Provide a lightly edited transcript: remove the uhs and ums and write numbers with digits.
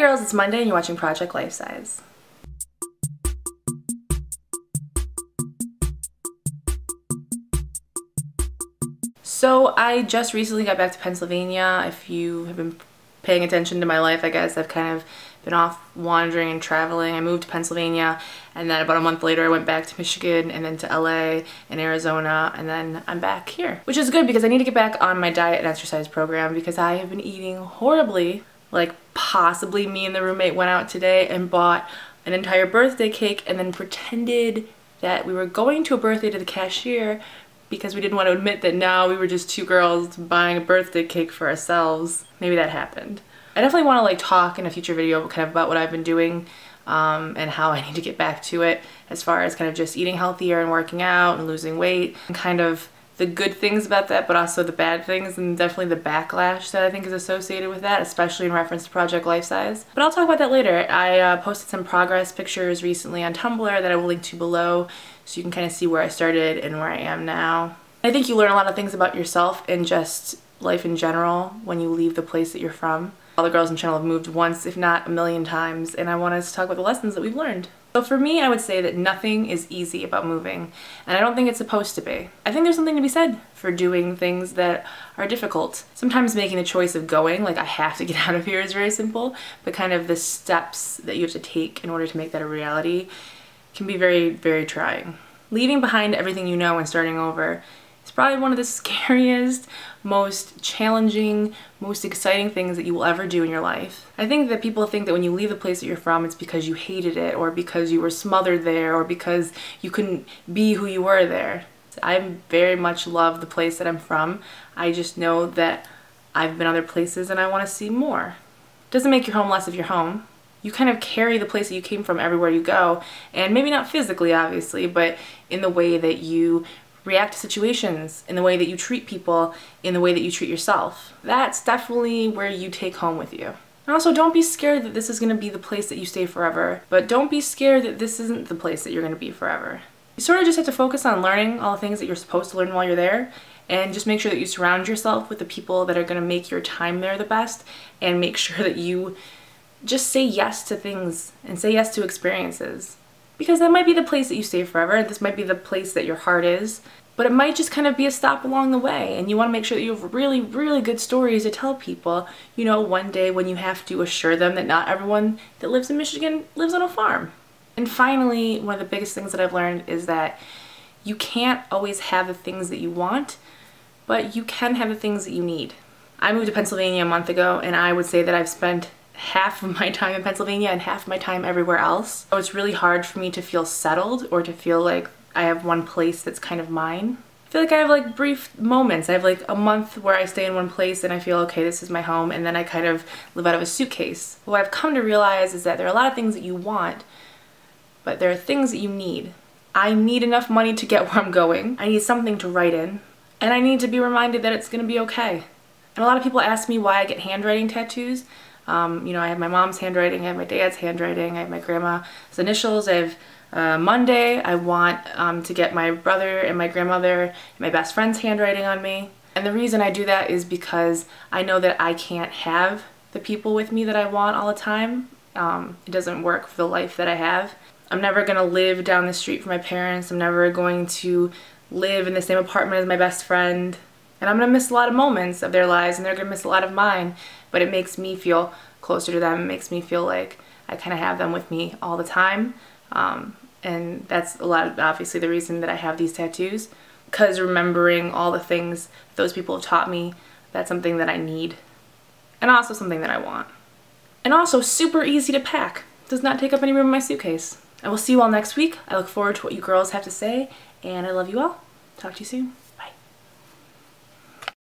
girls, it's Monday and you're watching Project Life Size. So I just recently got back to Pennsylvania. If you have been paying attention to my life, I guess I've kind of been off wandering and traveling. I moved to Pennsylvania, and then about a month later I went back to Michigan and then to LA and Arizona, and then I'm back here. Which is good because I need to get back on my diet and exercise program because I have been eating horribly. Like possibly me and the roommate went out today and bought an entire birthday cake and then pretended that we were going to a birthday to the cashier because we didn't want to admit that now we were just two girls buying a birthday cake for ourselves. Maybe that happened. I definitely want to like talk in a future video kind of about what I've been doing and how I need to get back to it as far as kind of just eating healthier and working out and losing weight and kind of the good things about that, but also the bad things and definitely the backlash that I think is associated with that, especially in reference to Project Life Size. But I'll talk about that later. I posted some progress pictures recently on Tumblr that I will link to below so you can kind of see where I started and where I am now. I think you learn a lot of things about yourself and just life in general when you leave the place that you're from. All the girls in the channel have moved once, if not a million times, and I want us to talk about the lessons that we've learned. So for me, I would say that nothing is easy about moving, and I don't think it's supposed to be. I think there's something to be said for doing things that are difficult. Sometimes making the choice of going, like I have to get out of here, is very simple, but kind of the steps that you have to take in order to make that a reality can be very, very trying. Leaving behind everything you know and starting over is probably one of the scariest, most challenging, most exciting things that you will ever do in your life. I think that people think that when you leave the place that you're from, it's because you hated it, or because you were smothered there, or because you couldn't be who you were there. I very much love the place that I'm from. I just know that I've been other places and I want to see more. It doesn't make your home less of your home. You kind of carry the place that you came from everywhere you go, and maybe not physically, obviously, but in the way that you react to situations, in the way that you treat people, in the way that you treat yourself. That's definitely where you take home with you. And also, don't be scared that this is going to be the place that you stay forever, but don't be scared that this isn't the place that you're going to be forever. You sort of just have to focus on learning all the things that you're supposed to learn while you're there, and just make sure that you surround yourself with the people that are going to make your time there the best, and make sure that you just say yes to things and say yes to experiences. Because that might be the place that you stay forever, and this might be the place that your heart is, but it might just kind of be a stop along the way, and you want to make sure that you have really, really good stories to tell people, you know, one day when you have to assure them that not everyone that lives in Michigan lives on a farm. And finally, one of the biggest things that I've learned is that you can't always have the things that you want, but you can have the things that you need. I moved to Pennsylvania a month ago, and I would say that I've spent half of my time in Pennsylvania and half of my time everywhere else. So it's really hard for me to feel settled or to feel like I have one place that's kind of mine. I feel like I have like brief moments. I have like a month where I stay in one place and I feel, okay, this is my home, and then I kind of live out of a suitcase. What I've come to realize is that there are a lot of things that you want, but there are things that you need. I need enough money to get where I'm going. I need something to write in, and I need to be reminded that it's gonna be okay. And a lot of people ask me why I get handwriting tattoos. You know, I have my mom's handwriting, I have my dad's handwriting, I have my grandma's initials, I have Monday. I want to get my brother and my grandmother and my best friend's handwriting on me. And the reason I do that is because I know that I can't have the people with me that I want all the time. It doesn't work for the life that I have. I'm never going to live down the street from my parents. I'm never going to live in the same apartment as my best friend. And I'm going to miss a lot of moments of their lives, and they're going to miss a lot of mine. But it makes me feel closer to them. It makes me feel like I kind of have them with me all the time. And that's a lot of, obviously, the reason that I have these tattoos. Because remembering all the things those people have taught me, that's something that I need. And also something that I want. And also super easy to pack. Does not take up any room in my suitcase. I will see you all next week. I look forward to what you girls have to say, and I love you all. Talk to you soon.